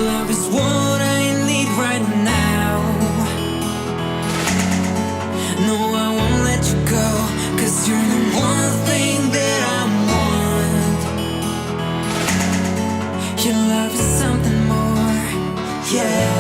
love is what I need right now. No, I won't let you go, 'cause you're the one thing that I want. Your love is something more, yeah.